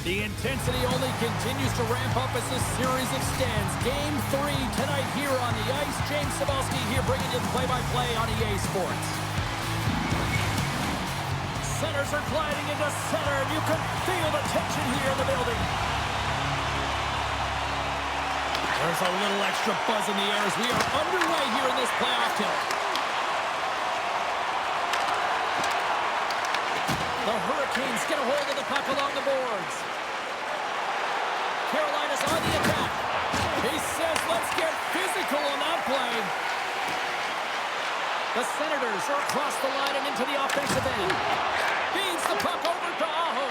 The intensity only continues to ramp up as this series extends. Game 3 tonight here on the ice. James Cybulski here bringing you the play-by-play on EA Sports. Centers are gliding into center, and you can feel the tension here in the building. There's a little extra buzz in the air as we are underway here in this playoff tilt. The Hurricanes get a hold of the puck along the boards. Carolina's on the attack. He says, let's get physical on that play. The Senators are across the line and into the offensive end. Feeds the puck over to Aho.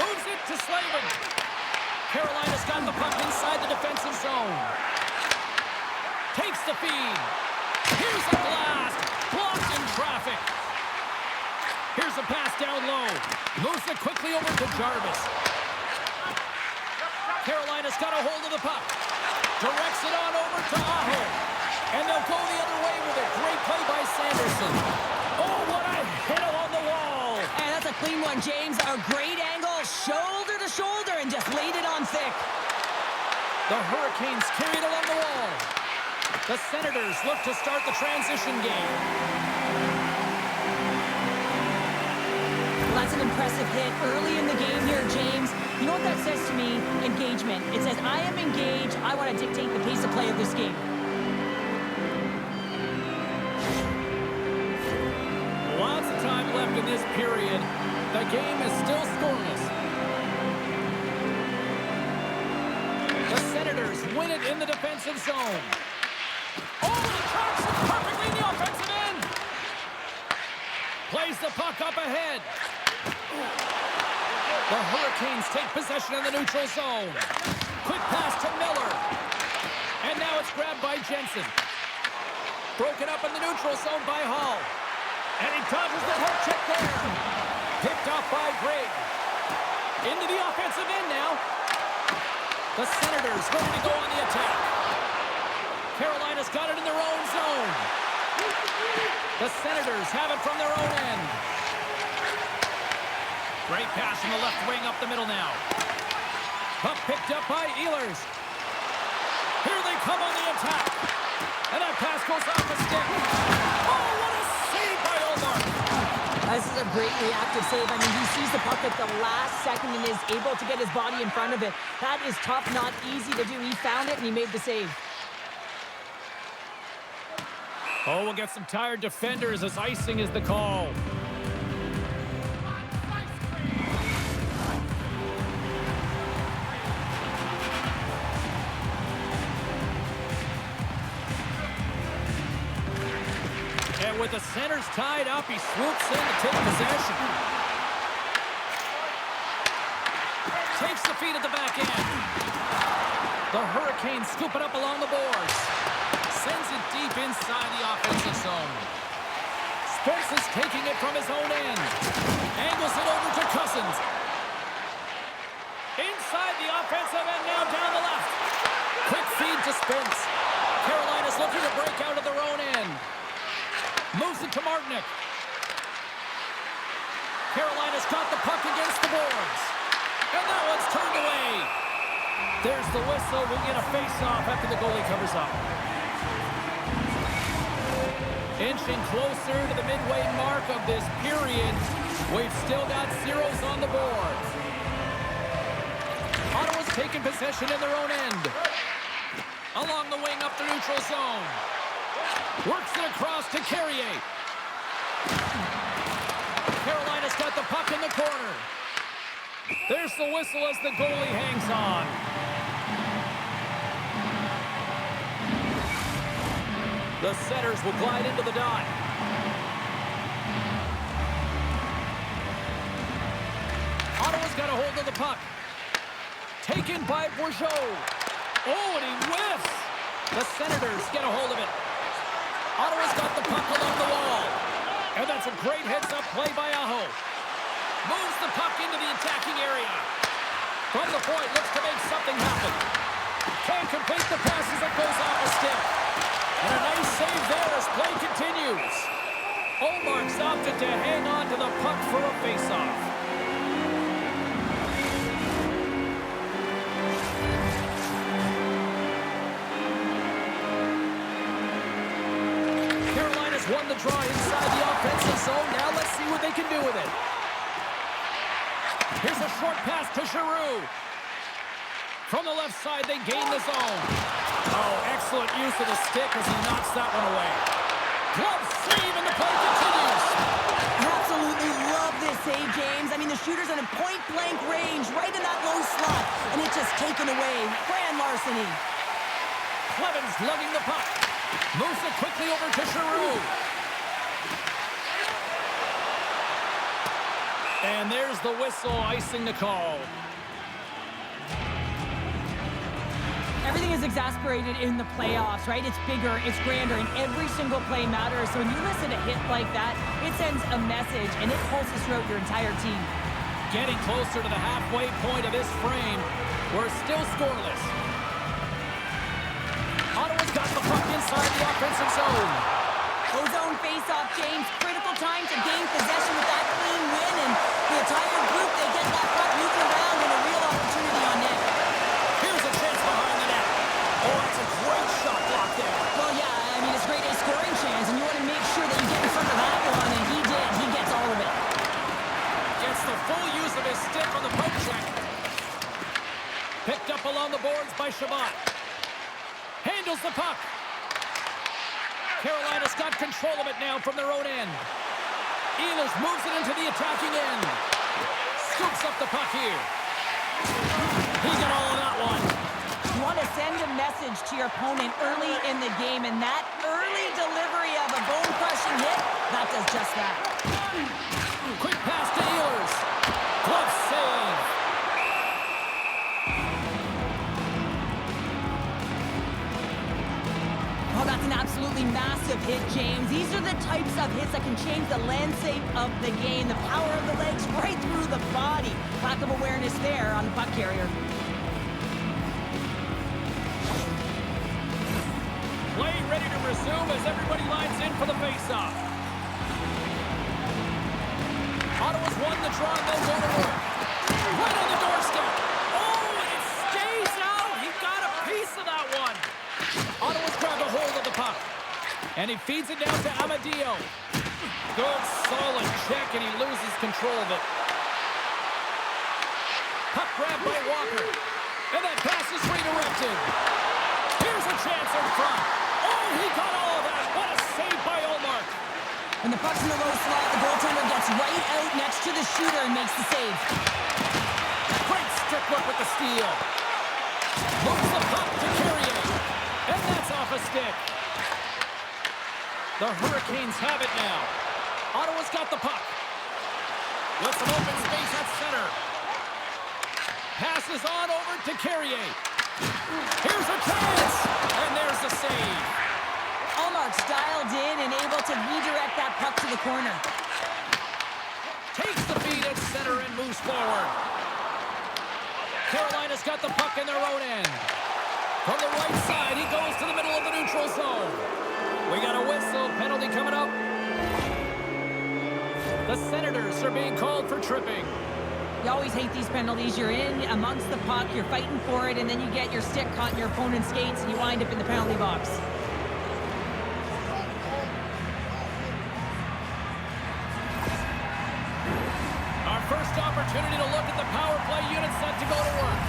Moves it to Slavin. Carolina's got the puck inside the defensive zone. Takes the feed. Here's a blast. Blocked in traffic. Here's a pass down low. Moves it quickly over to Jarvis. Carolina's got a hold of the puck. Directs it on over to Aho. And they'll go the other way with it. Great play by Sanderson. Oh, what a hit along the wall. And that's a clean one, James. A great angle, shoulder to shoulder, and just laid it on thick. The Hurricanes carry it along the wall. The Senators look to start the transition game. Well, that's an impressive hit early in the game here, James. You know what that says to me? Engagement. It says, I am engaged. I want to dictate the pace of play of this game. Lots of time left in this period. The game is still scoreless. The Senators win it in the defensive zone. Oh, and he tracks it perfectly in the offensive end. Plays the puck up ahead. The Hurricanes take possession in the neutral zone. Quick pass to Miller. And now it's grabbed by Jensen. Broken up in the neutral zone by Hall. And he dodges the hook check there. Picked off by Greg. Into the offensive end now. The Senators ready to go on the attack. Carolina's got it in their own zone. The Senators have it from their own end. Great pass from the left wing up the middle now. Puck picked up by Ehlers. Here they come on the attack. And that pass goes off the stick. Oh, what a save by Omar. This is a great reactive save. I mean, he sees the puck at the last second and is able to get his body in front of it. That is tough, not easy to do. He found it and he made the save. Oh, we'll get some tired defenders as icing is the call. And with the centers tied up, he swoops in to take possession. Takes the feed at the back end. The Hurricanes scoop it up along the boards. Sends it deep inside the offensive zone. Spence is taking it from his own end. Angles it over to Cousins. Inside the offensive end, now down the left. Quick feed to Spence. Carolina's looking to break out of their own end. Moves it to Martinick. Carolina's got the puck against the boards. And that one's turned away. There's the whistle. We'll get a face-off after the goalie covers up. Inching closer to the midway mark of this period. We've still got zeros on the board. Ottawa's taking possession in their own end. Along the wing up the neutral zone. Works it across to Carrier. Carolina's got the puck in the corner. There's the whistle as the goalie hangs on. The Senators will glide into the dot. Ottawa's got a hold of the puck. Taken by Bourgeau. Oh, and he whiffs. The Senators get a hold of it. Ottawa's got the puck along the wall. And that's a great heads-up play by Aho. Moves the puck into the attacking area. From the point, looks to make something happen. Can't complete the pass as it goes off the stick. And a nice save there as play continues. Omar's opted to hang on to the puck for a face-off. Ottawa's won the draw inside the offensive zone. Now let's see what they can do with it. Here's a short pass to Giroux. From the left side, they gain the zone. Oh, excellent use of the stick as he knocks that one away. Glove save, and the play continues. Absolutely love this save, James. I mean, the shooter's in a point-blank range, right in that low slot, and it's just taken away. Grand larceny. Clevens lugging the puck. Moves it quickly over to Giroux. And there's the whistle, icing the call. Everything is exasperated in the playoffs, right? It's bigger, it's grander, and every single play matters. So when you listen to a hit like that, it sends a message, and it pulses throughout your entire team. Getting closer to the halfway point of this frame. We're still scoreless. Ottawa's got the puck inside the offensive zone. Ozone face-off, James. Critical time to gain possession with that clean win, and the entire group, they get that puck moving around and a real opportunity on net. Here's a chance behind the net. Oh, that's a great shot block there. Well, yeah, I mean, it's great a scoring chance, and you want to make sure that you get in front of that one, and he did. He gets all of it. Gets the full use of his stick on the poke check. Picked up along the boards by Shabbat. Handles the puck. Carolina's got control of it now from their own end. Ehlers moves it into the attacking end. Scoops up the puck here. He got all of that one. You want to send a message to your opponent early in the game, and that early delivery of a bone-crushing hit, that does just that. Quick pass to Ehlers. Glove save. Oh, that's an absolutely massive hit, James. These are the types of hits that can change the landscape of the game. The power of the legs right through the body. Lack of awareness there on the puck carrier. Play ready to resume as everybody lines in for the faceoff. Ottawa's won the draw and they'll go to work. Right on the doorstep. Oh, and it stays out. He got a piece of that one. Ottawa's grabbed a hold of the puck. And he feeds it down to Amadio. Good, solid check, and he loses control of it. Puck grabbed by Walker. And that pass is redirected. Here's a chance in front. Oh, he got all of that. What a save by Olmark. When the puck's in the low slot, the goaltender gets right out next to the shooter and makes the save. Great stick work with the steal. Moves the puck to Carrier. And that's off a stick. The Hurricanes have it now. Ottawa's got the puck. With some open space at center. Passes on over to Carrier. Here's a chance. And there's the save. Allmark's dialed in and able to redirect that puck to the corner. Takes the feed at center and moves forward. Carolina's got the puck in their own end. From the right side, he goes to the middle of the neutral zone. We got a whistle, penalty coming up. The Senators are being called for tripping. You always hate these penalties. You're in amongst the puck, you're fighting for it, and then you get your stick caught in your opponent's skates, and you wind up in the penalty box. Our first opportunity to look at the power play unit set to go to work.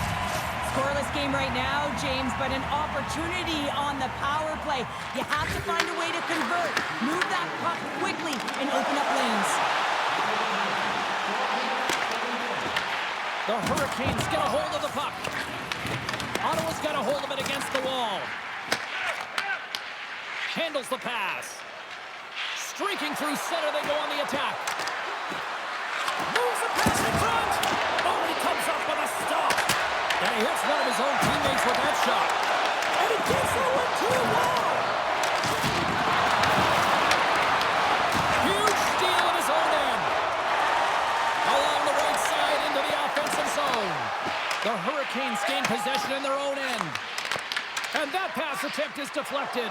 Scoreless game right now, James, but an opportunity on the power play. You have to find a way to convert. Move that puck quickly and open up lanes. The Hurricanes get a hold of the puck. Ottawa's got a hold of it against the wall. Handles the pass. Streaking through center, they go on the attack. Moves the pass in front. Oh, he comes up with a stop. And he hits one of his own teammates with that shot. And he gets that one to the wall. Huge steal in his own end. Along the right side into the offensive zone. The Hurricanes gain possession in their own end. And that pass attempt is deflected.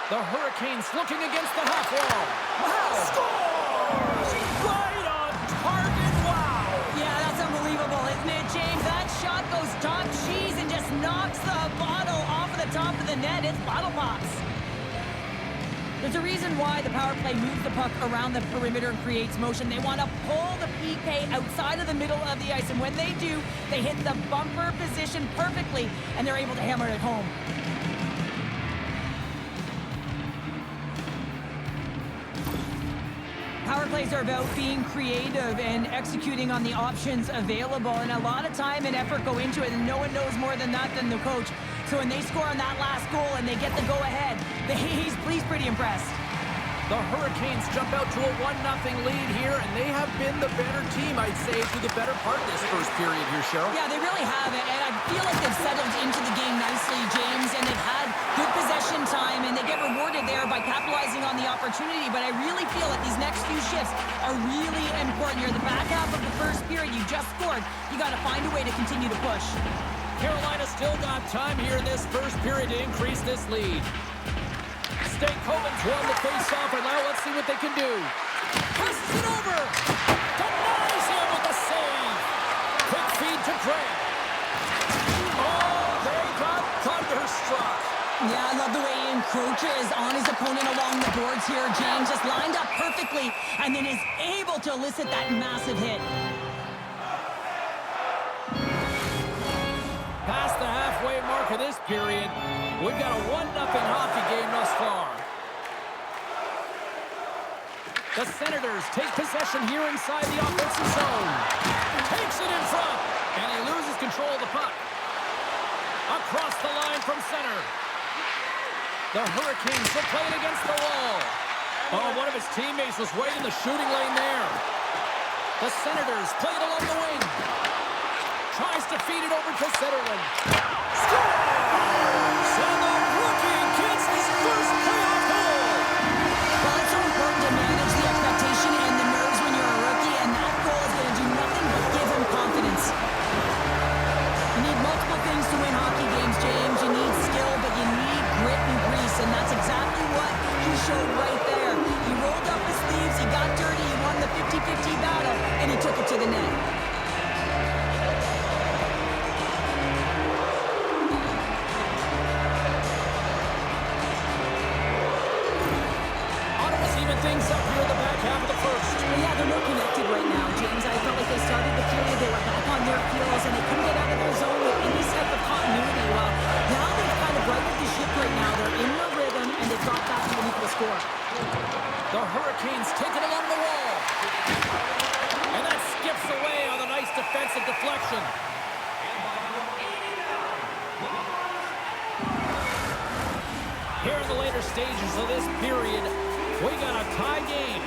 The Hurricanes looking against the half wall. Wow! Scores! Right on target, wow! Yeah, that's unbelievable, isn't it, James? That shot goes top cheese and just knocks the bottle off of the top of the net. It's bottle pops. There's a reason why the power play moves the puck around the perimeter and creates motion. They want to pull the PK outside of the middle of the ice, and when they do, they hit the bumper position perfectly, and they're able to hammer it home. Power plays are about being creative and executing on the options available, and a lot of time and effort go into it, and no one knows more than that than the coach. So when they score on that last goal and they get the go-ahead, he's pretty impressed. The Hurricanes jump out to a 1-0 lead here, and they have been the better team, I'd say, through the better part of this first period here, Cheryl. Yeah, they really have, and I feel like they've settled into the game nicely, James, and they've had good possession time, and they get rewarded there by capitalizing on the opportunity, but I really feel that these next few shifts are really important. You're in the back half of the first period, you just scored, you got to find a way to continue to push. Carolina still got time here in this first period to increase this lead. Stankoven's won the face-off, and now let's see what they can do. Passes it over. Denies him with a save. Quick feed to Grant. Oh, they got thunderstruck. Yeah, I love the way he encroaches on his opponent along the boards here. James just lined up perfectly and then is able to elicit that massive hit. Past the halfway mark of this period, we've got a 1-0 hockey game thus far. The Senators take possession here inside the offensive zone. Takes it in front, and he loses control of the puck. Across the line from center. The Hurricanes will play it against the wall. Oh, one of his teammates was right in the shooting lane there. The Senators play it along the wing. Tries to feed it over to Zetterlund. Scores! And the rookie gets his first playoff goal! Well, it's so important to manage the expectation and the nerves when you're a rookie, and that goal is going to do nothing but give him confidence. You need multiple things to win hockey games, James. You need skill, but you need grit and grease, and that's exactly what he showed right there. He rolled up his sleeves, he got dirty, he won the 50-50 battle, and he took it to the net. Things up here in the back half of the first. Well, yeah, they're more connected right now, James. I felt like they started the period, they were back on their heels, and they couldn't get out of their zone with any type of continuity. Well, now they've kind of righted the ship right now. They're in their rhythm, and they've got back to an equal score. The Hurricanes take it along the wall. And that skips away on a nice defensive deflection. Here in the later stages of this period, we got a tie game.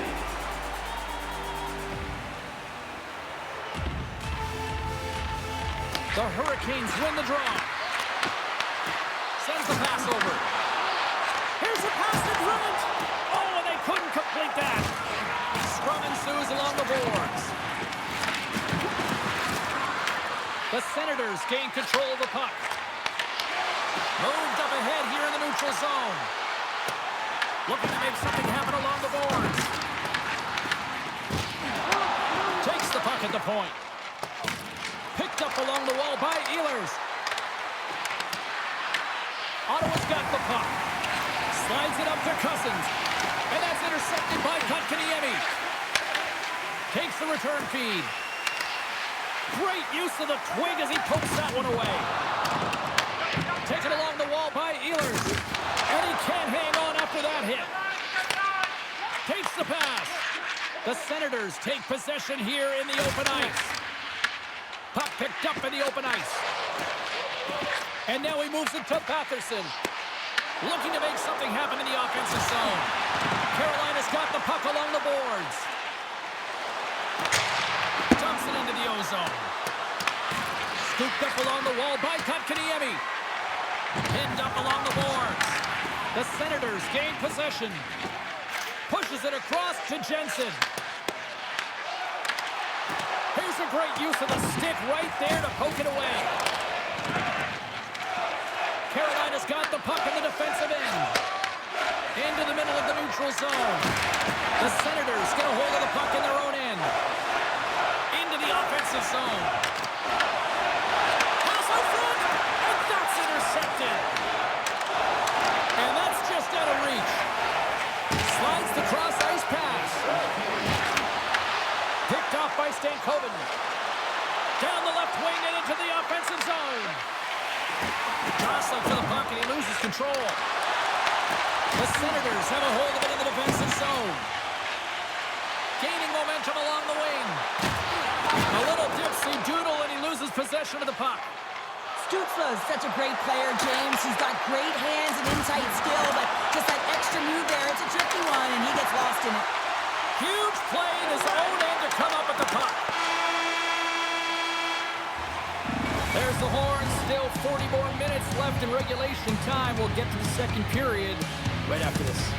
The Hurricanes win the draw. Sends the pass over. Here's the pass to Grant. Oh, and they couldn't complete that. Scrum ensues along the boards. The Senators gain control of the puck. Moved up ahead here in the neutral zone. Looking to make something happen along the boards. Takes the puck at the point. Picked up along the wall by Ehlers. Ottawa's got the puck. Slides it up to Cousins. And that's intercepted by Kotkaniemi. Takes the return feed. Great use of the twig as he pokes that one away. Taken along the wall by Ehlers. And he can't hang on after that hit. Takes the pass. The Senators take possession here in the open ice. Puck picked up in the open ice. And now he moves it to Batherson. Looking to make something happen in the offensive zone. Carolina's got the puck along the boards. Dumps it into the O-zone. Scooped up along the wall by Kotkaniemi. Pinned up along the boards. The Senators gain possession. Pushes it across to Jensen. Here's a great use of the stick right there to poke it away. Carolina's got the puck in the defensive end. Into the middle of the neutral zone. The Senators get a hold of the puck in their own end. Into the offensive zone. Pass out front, and that's intercepted. And that's just out of reach. Jostling to the puck, and he loses control. The Senators have a hold of it in the defensive zone. Gaining momentum along the wing. A little dipsy-doodle, and he loses possession of the puck. Stützle is such a great player, James. He's got great hands and in-tight skill, but just that extra move there, it's a tricky one, and he gets lost in it. Huge play in his own end to come up with the puck. There's the horn. Still 40 more minutes left in regulation time. We'll get to the second period right after this.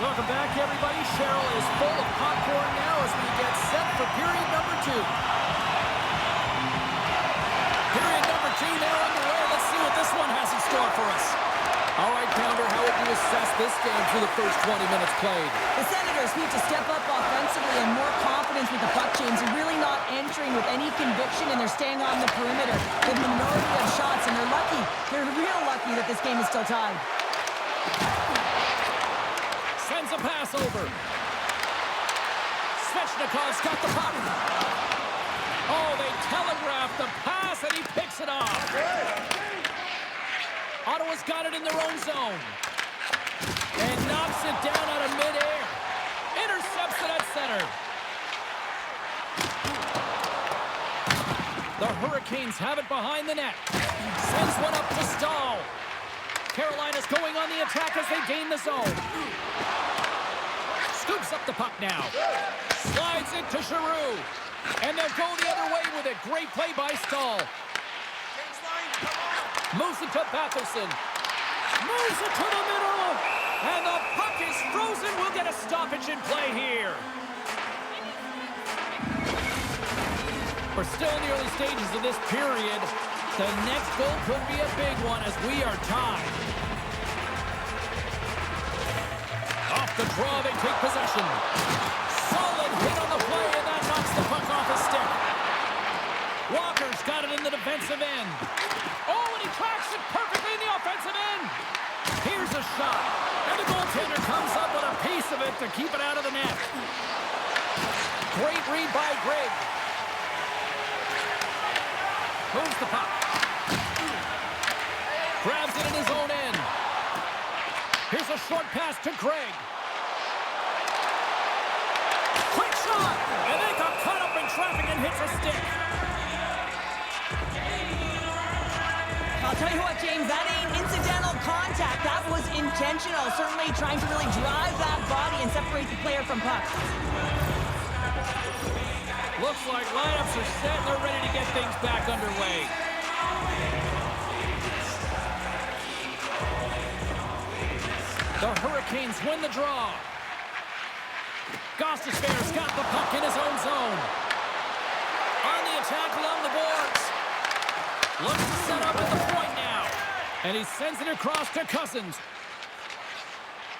Welcome back, everybody. Cheryl is full of popcorn now as we get set for period number 2. Period number 2 now underway. Let's see what this one has in store for us. All right, Pounder, how would you assess this game through the first 20 minutes played? The Senators need to step up offensively and more confidence with the puck, James. They're really not entering with any conviction, and they're staying on the perimeter. The minority of shots, and they're lucky. They're real lucky that this game is still tied. Sends a pass over. Svechnikov's got the puck. Oh, they telegraphed the pass, and he picks it off. Ottawa's got it in their own zone. And knocks it down out of midair. Intercepts it at center. The Hurricanes have it behind the net. Sends one up to Stahl. Carolina's going on the attack as they gain the zone. Scoops up the puck now. Slides it to Giroux. And they'll go the other way with it. Great play by Stahl. Moves it to Batherson. Moves it to the middle. And the puck is frozen. We'll get a stoppage in play here. We're still in the early stages of this period. The next goal could be a big one as we are tied. Off the draw, they take possession. Solid hit on the play, and that knocks the puck off his stick. Walker's got it in the defensive end. Oh, and he tracks it perfectly in the offensive end. a shot. And the goaltender comes up with a piece of it to keep it out of the net. Great read by Greg. Moves the puck. Grabs it in his own end. Here's a short pass to Greg. Quick shot! And they got caught up in traffic and hits a stick. I'll tell you what, James, that ain't incidental contact. That was intentional. Certainly trying to really drive that body and separate the player from puck. Looks like lineups are set and they're ready to get things back underway. The Hurricanes win the draw. Gostisbehere's got the puck in his own zone. On the attack along the boards. Looks to set up at the point now. And he sends it across to Cousins.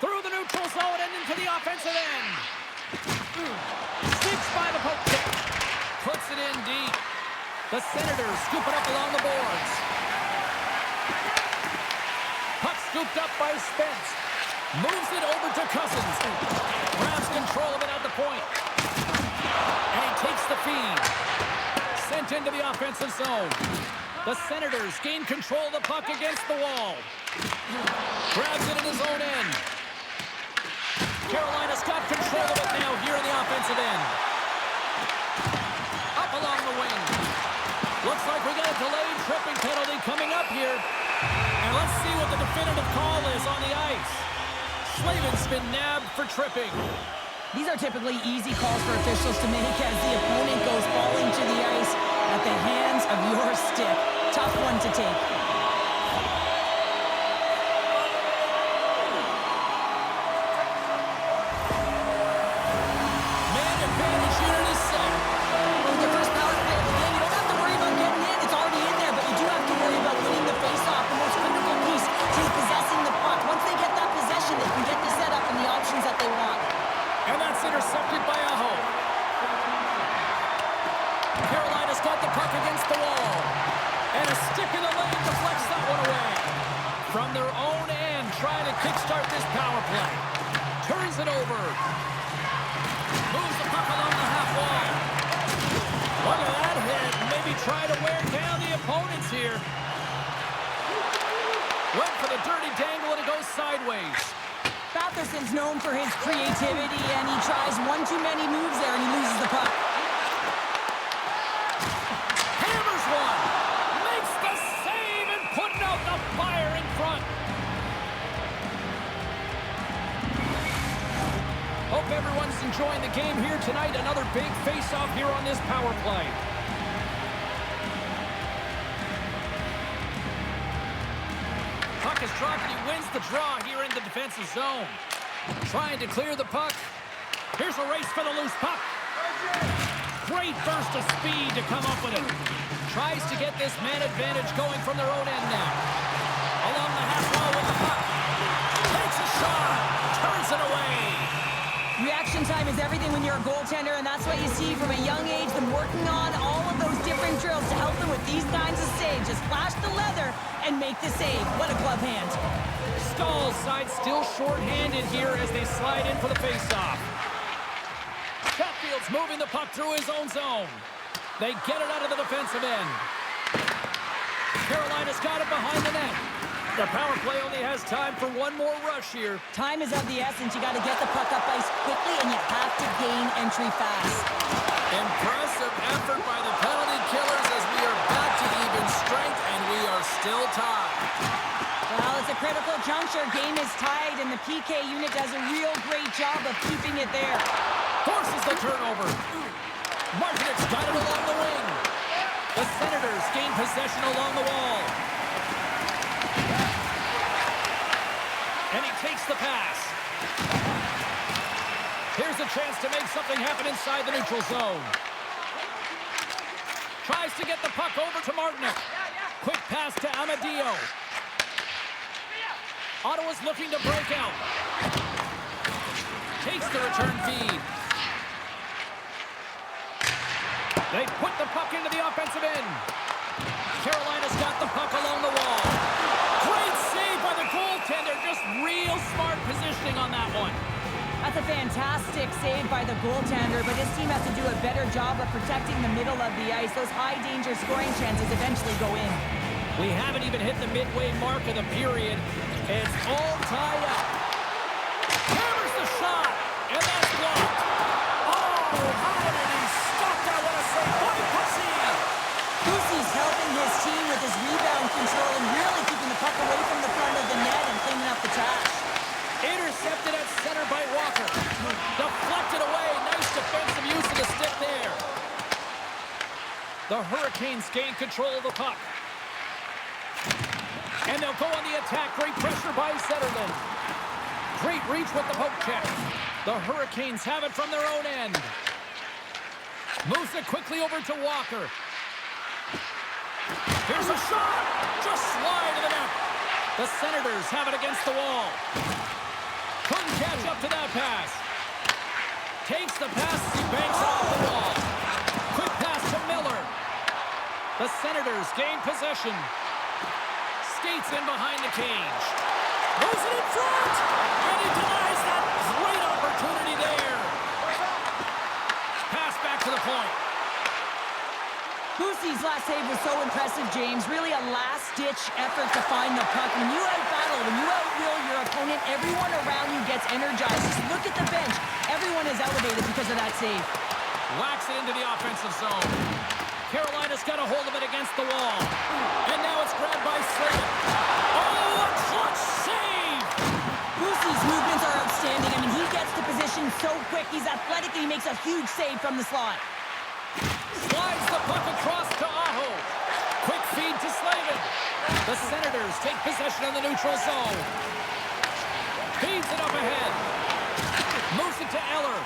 Through the neutral zone and into the offensive end. Sticks by the poke check. Puts it in deep. The Senators scoop it up along the boards. Puck scooped up by Spence. Moves it over to Cousins. Grabs control of it at the point. And he takes the feed. Sent into the offensive zone. The Senators gain control of the puck against the wall. Grabs it in his own end. Carolina's got control of it now here in the offensive end. Up along the wing. Looks like we got a delayed tripping penalty coming up here. And let's see what the definitive call is on the ice. Slavin's been nabbed for tripping. These are typically easy calls for officials to make as the opponent goes falling to the ice at the hands of your stick. Tough one to take. Man advantage unit is set. With your first power play of the game, you don't have to worry about getting in. It's already in there, but you do have to worry about winning the face-off. The most critical piece to possessing the puck. Once they get that possession, they can get the setup and the options that they want. And that's intercepted by Aho. Carolina's got the puck against the wall. And a stick in the lane deflects that one away. From their own end, trying to kickstart this power play. Turns it over. Moves the puck along the half wall. Look at that hit. Maybe try to wear down the opponents here. Went for the dirty dangle and it goes sideways. Batherson's known for his creativity, and he tries one too many moves there, and he loses the puck. Hammers one. Makes the save and putting out the fire in front. Hope everyone's enjoying the game here tonight. Another big face-off here on this power play. Puck is dropped and he wins the draw here in the defensive zone. Trying to clear the puck. Here's a race for the loose puck. Great burst of speed to come up with it. Tries to get this man advantage going from their own end now. Along the half wall with the puck. Takes a shot. Turns it away. Reaction time is everything when you're a goaltender, and that's what you see from a young age, them working on all of those different drills to help them with these kinds of saves. Just flash the leather and make the save. What a glove hand. Stahl's side still short-handed here as they slide in for the face-off. Chatfield's moving the puck through his own zone. They get it out of the defensive end. Carolina's got it behind the net. The power play only has time for one more rush here. Time is of the essence. You got to get the puck up ice quickly, and you have to gain entry fast. Impressive effort by the penalty killers as we are back to even strength, and we are still tied. Well, it's a critical juncture. Game is tied, and the PK unit does a real great job of keeping it there. Forces the turnover. Martinet's got it along the wing. The Senators gain possession along the wall. And he takes the pass. Here's a chance to make something happen inside the neutral zone. Tries to get the puck over to Martinet. Quick pass to Amadio. Ottawa's looking to break out. Takes the return feed. They put the puck into the offensive end. Carolina's got the puck along the wall. Great save by the goaltender. Just positioning on that one. That's a fantastic save by the goaltender, but his team has to do a better job of protecting the middle of the ice. Those high-danger scoring chances eventually go in. We haven't even hit the midway mark of the period. It's all tied up. Hammers the shot, and that's blocked. Oh, how did he stop that? What a save by Pussy! Pussy's helping his team with his rebound control and really keeping the puck away from the front of the net and cleaning up the trash. Intercepted at center by Walker. Deflected away. Nice defensive use of the stick there. The Hurricanes gain control of the puck. And they'll go on the attack. Great pressure by Zetterlund. Great reach with the poke check. The Hurricanes have it from their own end. Moves it quickly over to Walker. Here's a shot. Just slide to the net. The Senators have it against the wall. Couldn't catch up to that pass. Takes the pass as he banks it off the wall. Quick pass to Miller. The Senators gain possession. Skates in behind the cage. Moves it in front. And he denies that great opportunity there. Pass back to the point. Pussy's last save was so impressive, James. Really a last-ditch effort to find the puck. When you out-battle, when you out-will your opponent, everyone around you gets energized. Just look at the bench. Everyone is elevated because of that save. Whacks it into the offensive zone. Carolina's got a hold of it against the wall. And now it's grabbed by Slayton. Oh, a clutch save! Pussy's movements are outstanding. I mean, he gets to position so quick. He's athletic, and he makes a huge save from the slot. Slides the puck across to Aho. Quick feed to Slavin. The Senators take possession on the neutral zone. Feeds it up ahead. Moves it to Eller.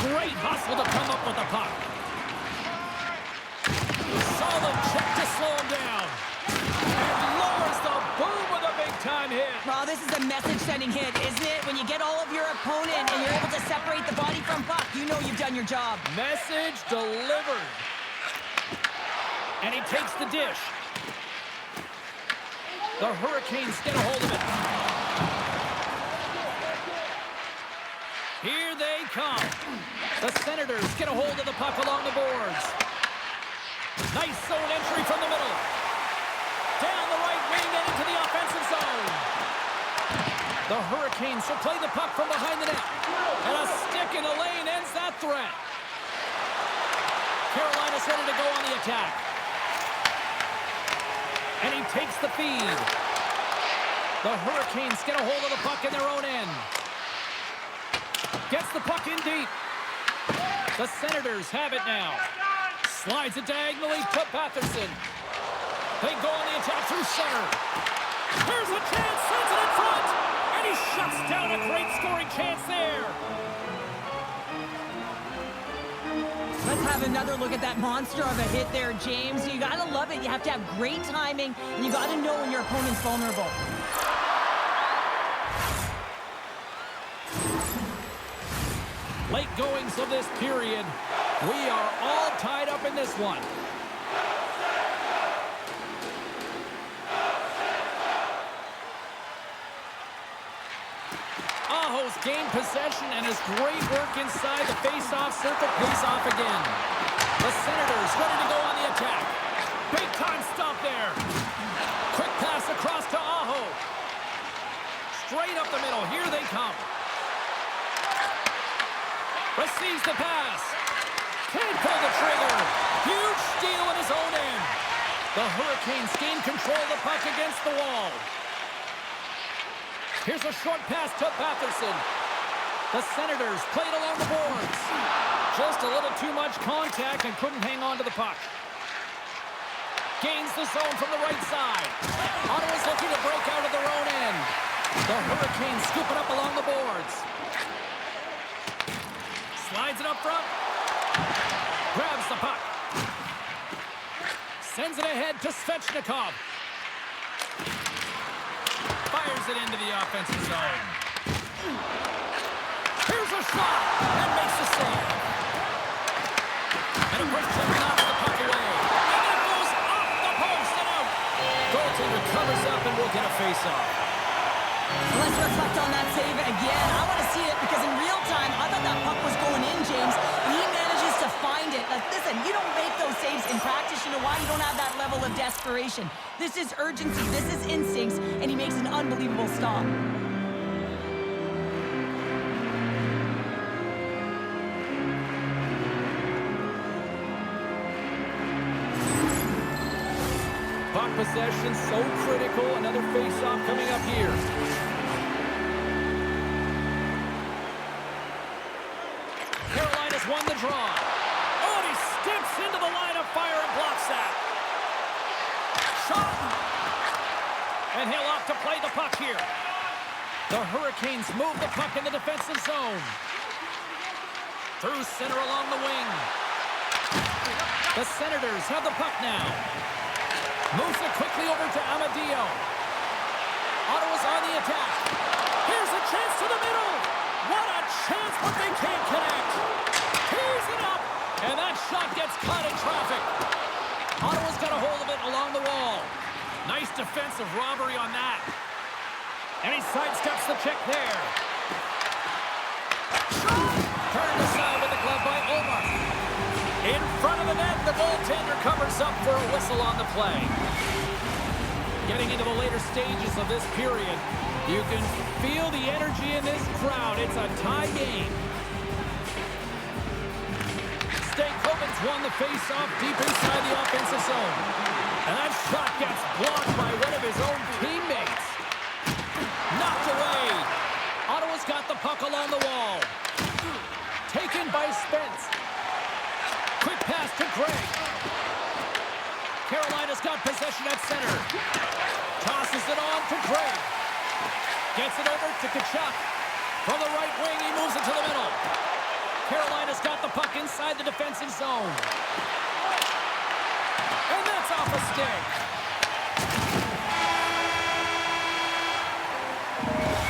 Great hustle to come up with the puck. Solid check to slow him down. And lowers the boom with a big-time hit. Well, this is a message-sending hit, isn't it? When you get all of your opponent and you're able to separate the body from puck, you know you've done your job. Message delivered. And he takes the dish. The Hurricanes get a hold of it. Here they come. The Senators get a hold of the puck along the boards. Nice zone entry from the middle. Down the right wing and into the offensive zone. The Hurricanes will play the puck from behind the net. And a stick in the lane ends that threat. Carolina's ready to go on the attack. And he takes the feed. The Hurricanes get a hold of the puck in their own end. Gets the puck in deep. The Senators have it now. Slides it diagonally to Batherson. They go on the attack through center. Here's a chance, sends it in front. And he shuts down a great scoring chance there. Let's have another look at that monster of a hit there, James. You gotta love it. You have to have great timing, and you gotta know when your opponent's vulnerable. Late goings of this period. We are all tied up in this one. Aho's gained possession, and his great work inside the face-off circle pays off again. The Senators ready to go on the attack. Big time stop there. Quick pass across to Aho. Straight up the middle. Here they come. Receives the pass. Can't pull the trigger. Huge steal in his own end. The Hurricanes gain control of the puck against the wall. Here's a short pass to Batherson. The Senators played along the boards. Just a little too much contact and couldn't hang on to the puck. Gains the zone from the right side. Ottawa's looking to break out of their own end. The Hurricanes scoop it up along the boards. Slides it up front. Grabs the puck. Sends it ahead to Svechnikov. Fires it into the offensive zone. Here's a shot and makes the save. And a quick check knocks the puck away. And it goes off the post and out. Goaltender covers up and will get a face-off. Let's reflect on that save again. I want to see it because in real time, I thought that puck was going in, James. And he manages to find it. Like, listen, you don't make those saves in practice. You know why? You don't have that level of desperation. This is urgency. This is instincts. And he makes an unbelievable stop. Puck possession so critical. Another face-off coming up here. Carolina's won the draw. Oh, and he steps into the line of fire and blocks that. Shot. And he'll opt to play the puck here. The Hurricanes move the puck in the defensive zone. Through center along the wing. The Senators have the puck now. Moves it quickly over to Amadio. Ottawa's on the attack. Here's a chance to the middle. What a chance, but they can't connect. Tees it up. And that shot gets caught in traffic. Ottawa's got a hold of it along the wall. Nice defensive robbery on that. And he sidesteps the check there. Shot! Turned aside with the glove by Omar. In front of the net, the goaltender covers up for a whistle on the play. Getting into the later stages of this period, you can feel the energy in this crowd. It's a tie game. Stanley's won the face-off deep inside the offensive zone. And that shot gets blocked by one of his own teammates. Knocked away. Ottawa's got the puck along the wall. Taken by Spence. Quick pass to Gray. Carolina's got possession at center. Tosses it on to Gray. Gets it over to Tkachuk. From the right wing, he moves it to the middle. Carolina's got the puck inside the defensive zone. And that's off a stick.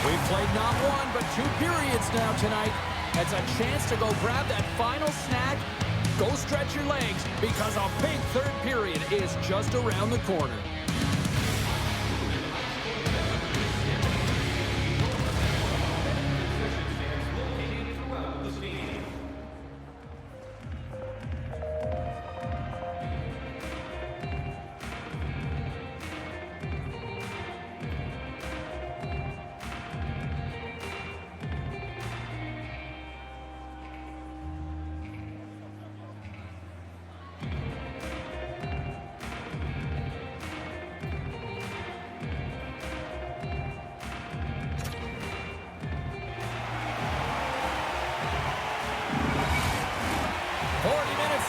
We've played not one, but 2 periods now tonight. It's a chance to go grab that final snack. Go stretch your legs because a big third period is just around the corner.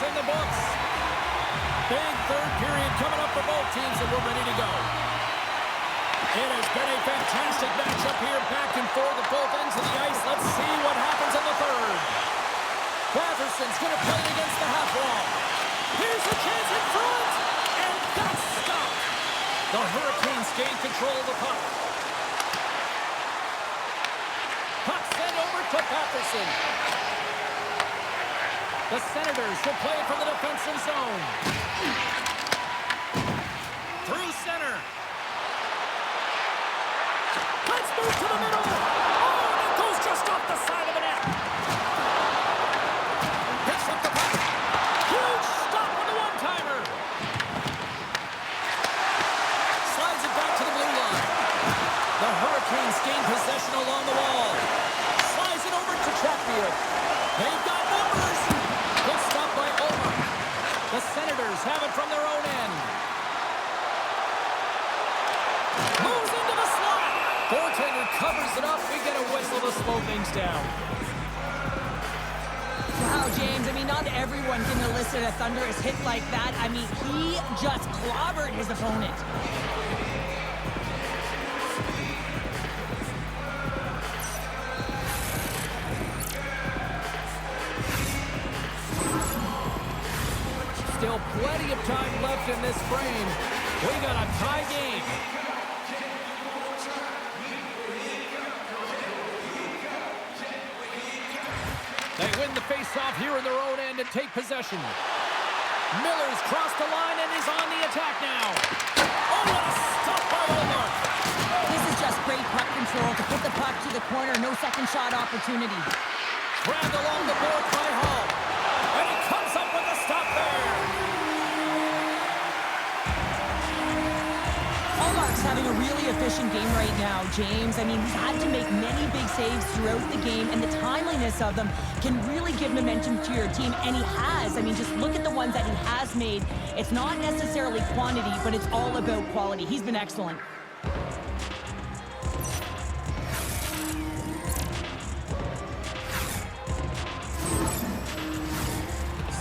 In the books. Big third period coming up for both teams, and we're ready to go. It has been a fantastic matchup here, back and forth at both ends of the ice. Let's see what happens in the third. Batterson's going to play it against the half wall. Here's a chance in front, and that's stopped. The Hurricanes gain control of the puck. Puck sent over to Batterson. The Senators will play it from the defensive zone. Through center. Let's move to the middle. Oh, and it goes just off the side of the net. Picks up the puck. Huge stop on the one-timer. Slides it back to the blue line. The Hurricanes gain possession along the wall. Slides it over to Chatfield. They've got numbers. Good stop by Omar. The Senators have it from their own end. Moves into the slot. Goaltender covers it up. We get a whistle to slow things down. Wow, James, I mean, not everyone can elicit a thunderous hit like that. I mean, he just clobbered his opponent. Still plenty of time left in this frame. We got a tie game. They win the face-off here in their own end and take possession. Miller's crossed the line and is on the attack now. Oh, what a stop by Omar. corner. No second shot opportunity. Grabbed along the boards by Hall. And he comes up with a stop there. Hallmark's having a really efficient game right now, James. I mean, he's had to make many big saves throughout the game, and the timeliness of them can really give momentum to your team, and he has. I mean, just look at the ones that he has made. It's not necessarily quantity, but it's all about quality. He's been excellent.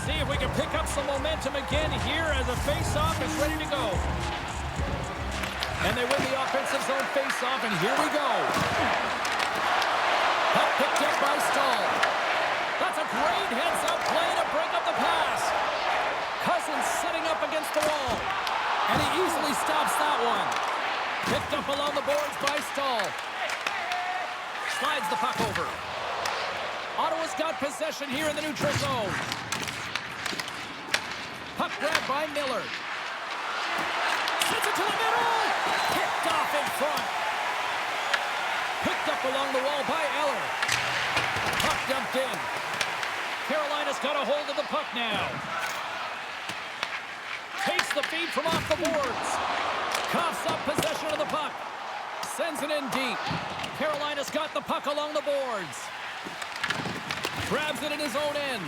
See if we can pick up some momentum again here as a face-off is ready to go. And they win the offensive zone face-off, and here we go. Puck picked up by Stahl. That's a great heads-up play to break up the pass. Cousins sitting up against the wall. And he easily stops that one. Picked up along the boards by Stahl. Slides the puck over. Ottawa's got possession here in the neutral zone. Puck grabbed by Miller. Sends it to the middle. Picked off in front. Picked up along the wall by Eller. Puck dumped in. Carolina's got a hold of the puck now. Takes the feed from off the boards. Coughs up possession of the puck. Sends it in deep. Carolina's got the puck along the boards. Grabs it in his own end.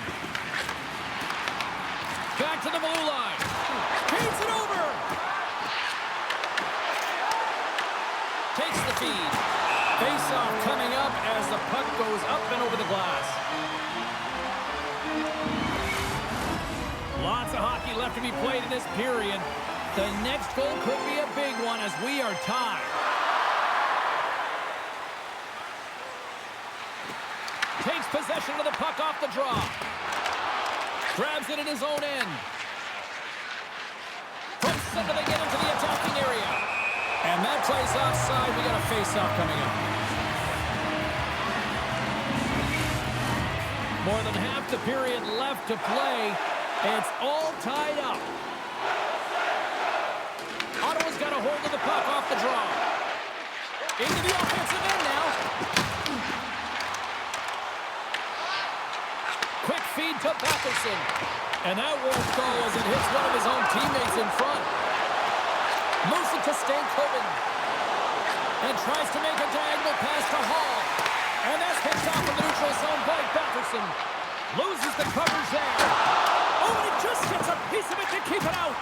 Back to the blue line. Feeds it over. Takes the feed. Face-off coming up as the puck goes up and over the glass. Lots of hockey left to be played in this period. The next goal could be a big one as we are tied. Takes possession of the puck off the draw. Grabs it in his own end. From center they get into the attacking area. And that plays offside. We got a face-off coming up. More than half the period left to play. It's all tied up. Ottawa's got a hold of the puck off the draw. Into the offensive end now. Quick feed to Patterson. And that won't go as it hits one of his own teammates in front. Moves it to Stanley. And tries to make a diagonal pass to Hall. And that's picked off in the neutral zone by Patterson. Loses the coverage there. Oh, and he just gets a piece of it to keep it out.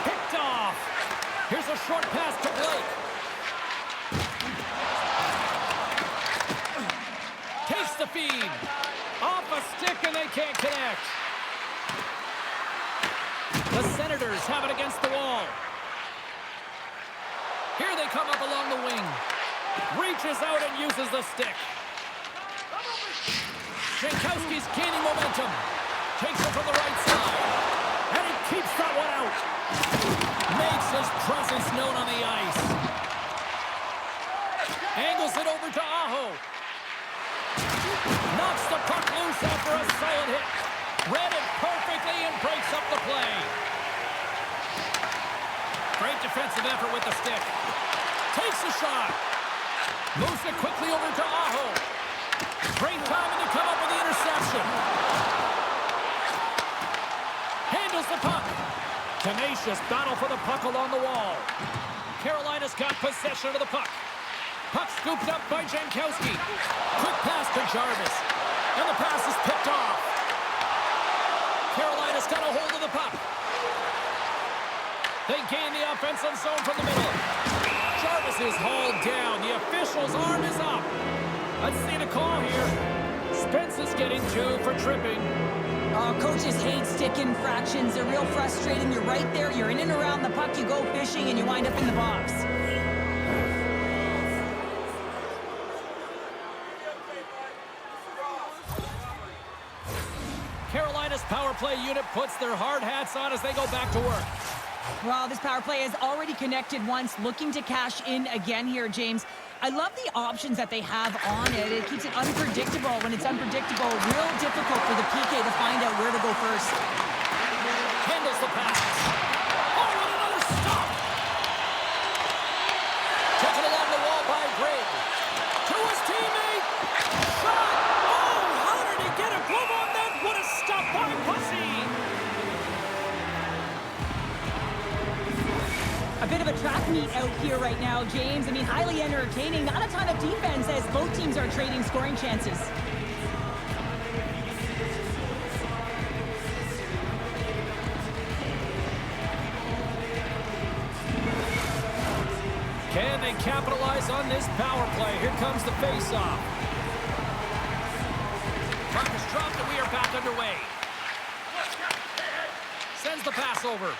Picked off. Here's a short pass to Blake. Takes the feed. Off a stick and they can't connect. The Senators have it against the wall. Here they come up along the wing. Reaches out and uses the stick. Jankowski's gaining momentum. Takes it from the right side. And he keeps that one out. Makes his presence known on the ice. Angles it over to Aho. Knocks the puck loose after a solid hit. Read it perfectly and breaks up the play. Great defensive effort with the stick. Takes the shot. Moves it quickly over to Aho. Great timing to come up with the interception. Handles the puck. Tenacious battle for the puck along the wall. Carolina's got possession of the puck. Puck scooped up by Jankowski. Quick pass to Jarvis. And the pass is picked off. Carolina's got a hold of the puck. They gain the offensive zone from the middle. Jarvis is hauled down. The official's arm is up. Let's see the call here. Spence is getting 2 for tripping. Coaches hate stick infractions. They're real frustrating. You're right there. You're in and around the puck. You go fishing and you wind up in the box. Carolina's power play unit puts their hard hats on as they go back to work. Well, this power play has already connected once, looking to cash in again here, James. I love the options that they have on it. It keeps it unpredictable. When it's unpredictable, real difficult for the PK to find out where to go first. Handles the pass. Oh, and another stop. Taken along the wall by bit of a track meet out here right now, James. I mean, highly entertaining. Not a ton of defense as both teams are trading scoring chances. Can they capitalize on this power play? Here comes the face-off. Puck is dropped and we are back underway. Sends the pass over.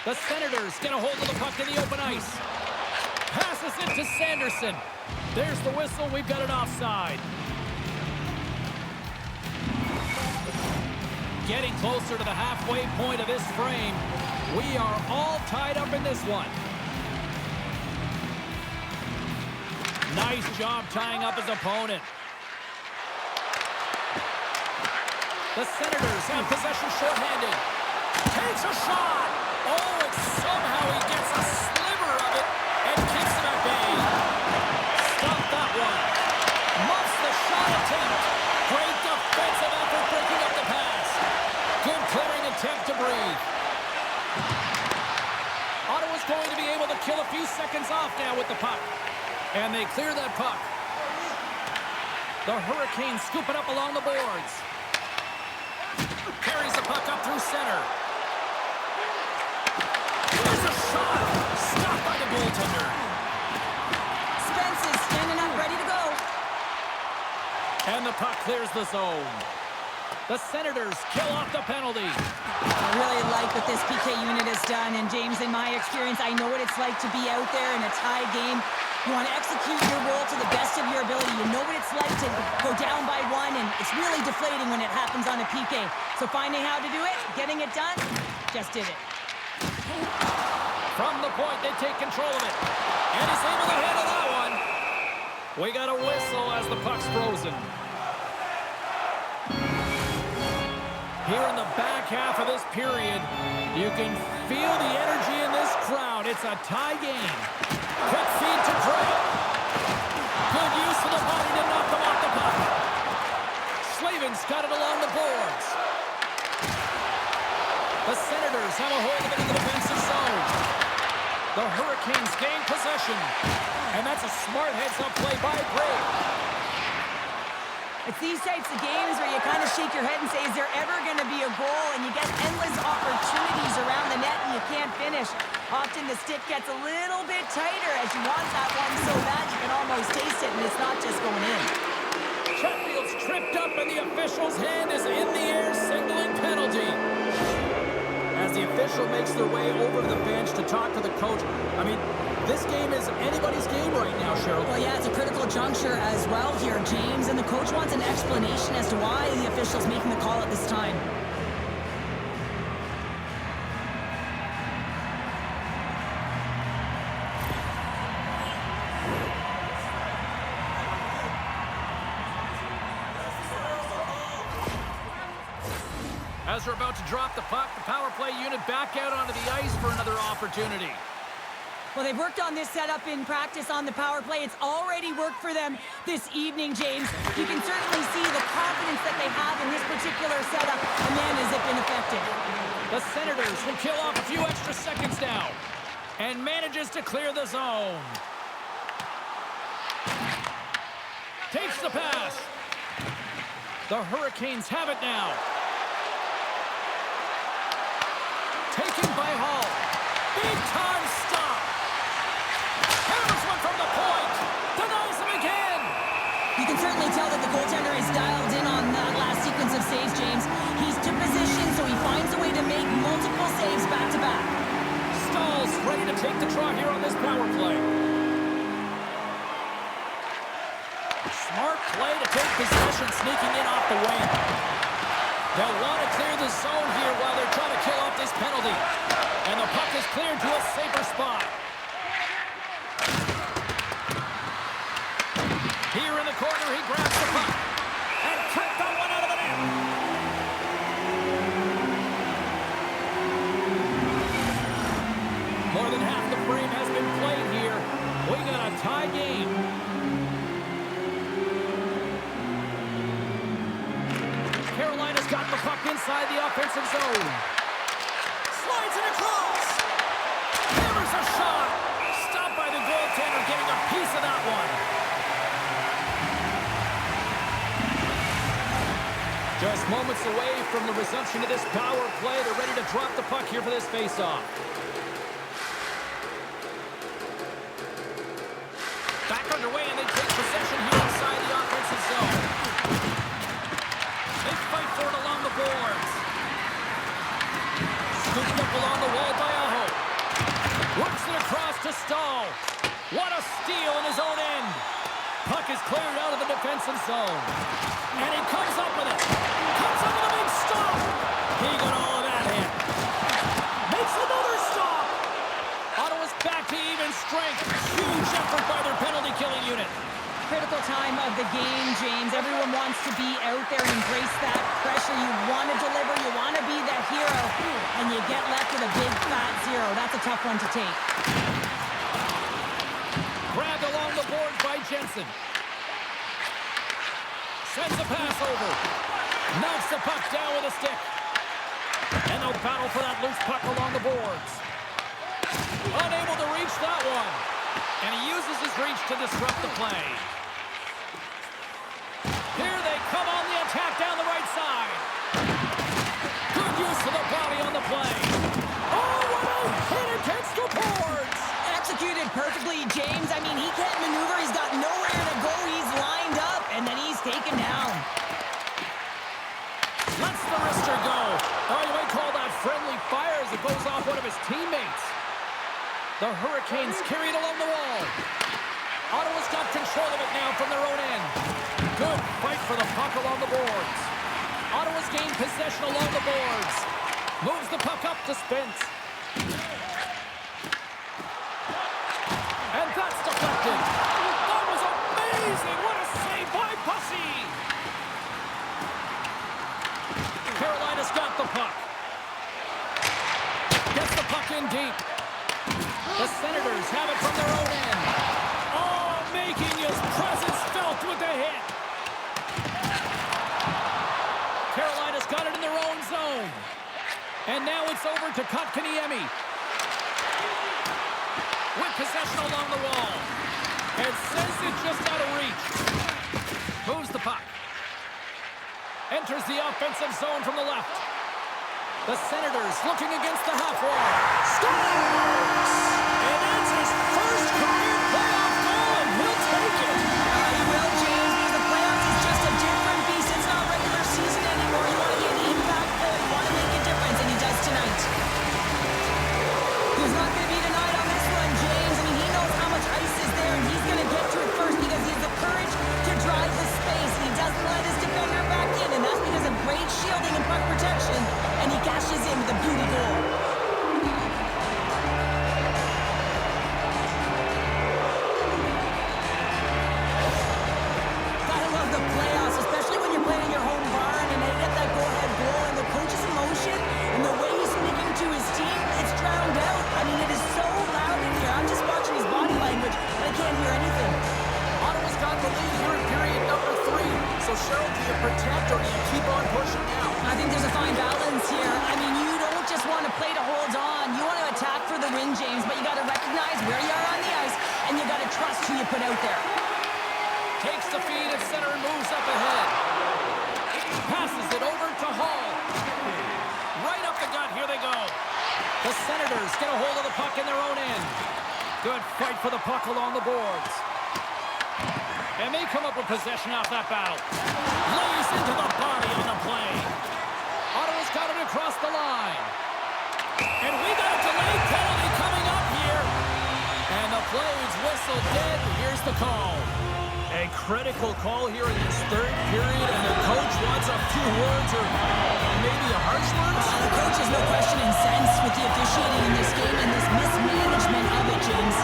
The Senators get a hold of the puck in the open ice. Passes it to Sanderson. There's the whistle. We've got an offside. Getting closer to the halfway point of this frame. We are all tied up in this one. Nice job tying up his opponent. The Senators have possession shorthanded. Takes a shot. Oh, and somehow he gets a sliver of it and keeps him at bay. Stop that one. Muffs the shot attempt. Great defensive effort breaking up the pass. Good clearing attempt to breathe. Ottawa's going to be able to kill a few seconds off now with the puck. And they clear that puck. The Hurricanes scoop it up along the boards. Carries the puck up through center. There's a shot. Stopped by the goaltender. Spence is standing up, ready to go. And the puck clears the zone. The Senators kill off the penalty. I really like what this PK unit has done. And James, in my experience, I know what it's like to be out there in a tie game. You want to execute your role to the best of your ability. You know what it's like to go down by one, and it's really deflating when it happens on a PK. So finding how to do it, getting it done, just did it. From the point, they take control of it. And he's able to handle that one. We got a whistle as the puck's frozen. Here in the back half of this period, you can feel the energy in this crowd. It's a tie game. Quick feed to Drake. Good use of the body to knock them off the puck. Slavin's got it along the boards. The Senators have a hold of it in the defensive zone. The Hurricanes gain possession. And that's a smart heads-up play by Drake. It's these types of games where you kind of shake your head and say, is there ever going to be a goal? And you get endless opportunities around the net and you can't finish. Often the stick gets a little bit tighter as you want that one so bad you can almost taste it, and it's not just going in. Chatfield's tripped up and the official's hand is in the air, signaling penalty. As the official makes their way over to the bench to talk to the coach. I mean, this game is anybody's game right now, Cheryl. Well, yeah, it's a critical juncture as well here, James, and the coach wants an explanation as to why the official's making the call at this time. As they're about to drop the puck, the power play unit back out onto the ice for another opportunity. Well, they've worked on this setup in practice on the power play. It's already worked for them this evening, James. You can certainly see the confidence that they have in this particular setup, and man, has it been effective. The Senators will kill off a few extra seconds now and manages to clear the zone. Takes the pass. The Hurricanes have it now. Taken by Hall. Big time stop. Hammers one from the point. Denies him again. You can certainly tell that the goaltender is dialed in on that last sequence of saves, James. He's to position, so he finds a way to make multiple saves back-to-back. Stahl's ready to take the draw here on this power play. Smart play to take possession, sneaking in off the wing. They'll want to clear the zone here while they're trying to kill off this penalty. And the puck is cleared to a safer spot. Here in the corner, he grabs the puck. And kicked that one out of the net. More than half the frame has been played here. We got a tie game. Carolina's got the puck inside the offensive zone. Slides it across. Just moments away from the resumption of this power play. They're ready to drop the puck here for this faceoff. Back underway, and they take possession here inside the offensive zone. They fight for it along the boards. Scooped up along the wall by Aho. Works it across to Stahl. What a steal in his own end. Puck is cleared out of the defensive zone. And he comes up with it. Comes up with a big stop. He got all of that hit. Makes another stop. Ottawa's back to even strength. Huge effort by their penalty-killing unit. Critical time of the game, James. Everyone wants to be out there and embrace that pressure. You want to deliver. You want to be the hero. And you get left with a big, fat zero. That's a tough one to take. Grabbed along the boards by Jensen. Sends a pass over. Knocks the puck down with a stick. And they'll battle for that loose puck along the boards. Unable to reach that one. And he uses his reach to disrupt the play. Here they come on the attack down the right side. Good use of the body on the play. Oh, what a hit against the boards. Executed perfectly, James. I mean, he can't maneuver. He's got nowhere to go. He's lined up, and then he's taken down. Lets the wrister go. Oh, you might call that friendly fire as it goes off one of his teammates. The Hurricanes carry it along the wall. Ottawa's got control of it now from their own end. Good fight for the puck along the boards. Ottawa's gained possession along the boards. Moves the puck up to Spence. And that's deflected. That was amazing. What a save by Pussy. Carolina's got the puck. Gets the puck in deep. The Senators have it from their own end. Oh, making his presence felt with the hit. Carolina's got it in their own zone. And now it's over to Kotkaniemi. With possession along the wall. And sends it just out of reach. Moves the puck. Enters the offensive zone from the left. The Senators looking against the half wall. Scores! And that's his first career playoff goal, and he'll take it. He will, James, because the playoffs is just a different beast. It's not regular season anymore. You want to get impactful. You want to make a difference, and he does tonight. He's not going to be denied on this one, James. I mean, he knows how much ice is there, and he's going to get to it first because he has the courage to drive the space. He doesn't let his defender back in, and that's because of great shielding and puck protection, and he cashes in with a beauty goal. Gotta love the playoffs, especially when you're playing in your home barn and they get that go-ahead goal, and the coach's emotion and the way he's speaking to his team, it's drowned out. I mean, it is so loud in here. I'm just watching his body language, and I can't hear anything. Ottawa's got the lead here in period number 3. So, Cheryl, do you protect or do you keep on pushing now? I think there's a fine balance here. I mean, you don't just want to play to hold on. You want to attack for the win, James, but you got to recognize where you are on the ice, and you got to trust who you put out there. Takes the feed at center and moves up ahead. Passes it over to Hall. Right up the gut. Here they go. The Senators get a hold of the puck in their own end. Good fight for the puck along the boards. And they come up with possession off that battle. Lays into the body on the play. Ottawa's got it across the line. And we got a delayed penalty coming up here. And the play is whistled dead. Here's the call. A critical call here in this third period, and the coach wants a few words or maybe a harsh words. The coach is no question incensed with the officiating in this game and this mismanagement of it, James.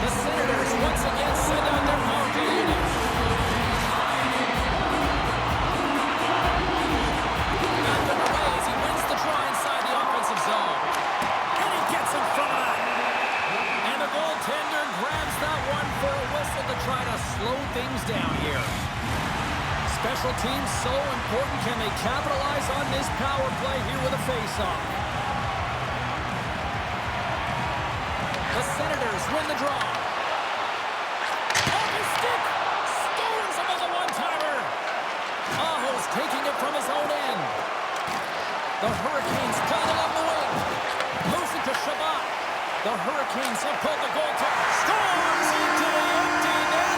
The Senators once again send out their power play unit. Back underway as he wins the draw inside the offensive zone. And he gets in front of that. And the goaltender grabs that one for a whistle to try to slow things down here. Special teams so important. Can they capitalize on this power play here with a face-off? The Senators win the draw. Off his stick. Stones him as a one-timer. Aho's taking it from his own end. The Hurricanes play it along the wing. Moves it to Shabbat. The Hurricanes have pulled the goal to Storms into the empty net.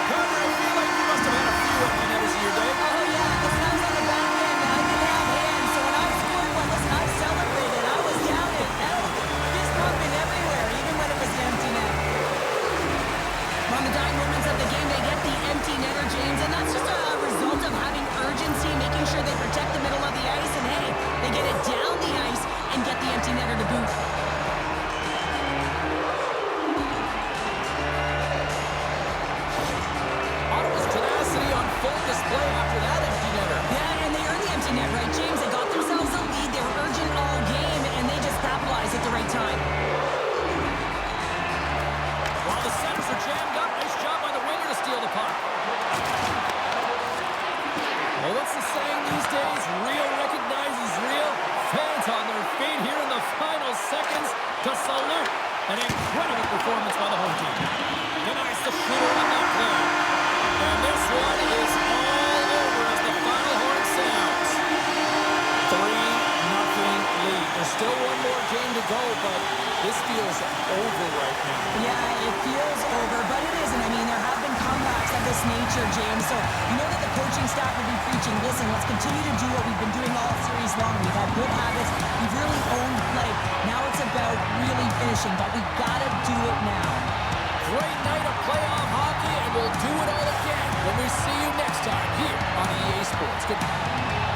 Connor, I feel like you must have had a few empty netters in your day. Oh, yeah, because I was on the back end. I didn't have hands, so when I scored one, listen, I celebrated. I was down and out, fist pumping everywhere, even when it was the empty net. On the dying moments of the game, they get the empty netter, James, and that's just a result of having urgency, making sure they protect the middle of the ice, and hey, they get it down the ice and get the empty netter to boot. Ottawa's tenacity on full display after that empty netter. Yeah, and they earned the empty net, right, James? They got themselves a lead. They were urgent all game, and they just capitalized at the right time. While the centers are jammed up, nice job by the winger to steal the puck. Well, what's the saying these days? Real recognizes real. Fans on their feet here in the final seconds to salute an incredible performance by the home team. Denies the shooter on that play. And this one is all over as the final horn sounds. 3-0 lead. There's still one more game to go, but this feels over right now. Yeah, it feels over, but it isn't. I mean, there have been comebacks of this nature, James, so you know that the coaching staff will be preaching, listen, let's continue to do what we've been doing all series long. We've had good habits. We've really owned play. Now it's about really finishing, but we got to do it now. Great night of playoff hockey, and we'll do it all again when we see you next time here on EA Sports. Good night.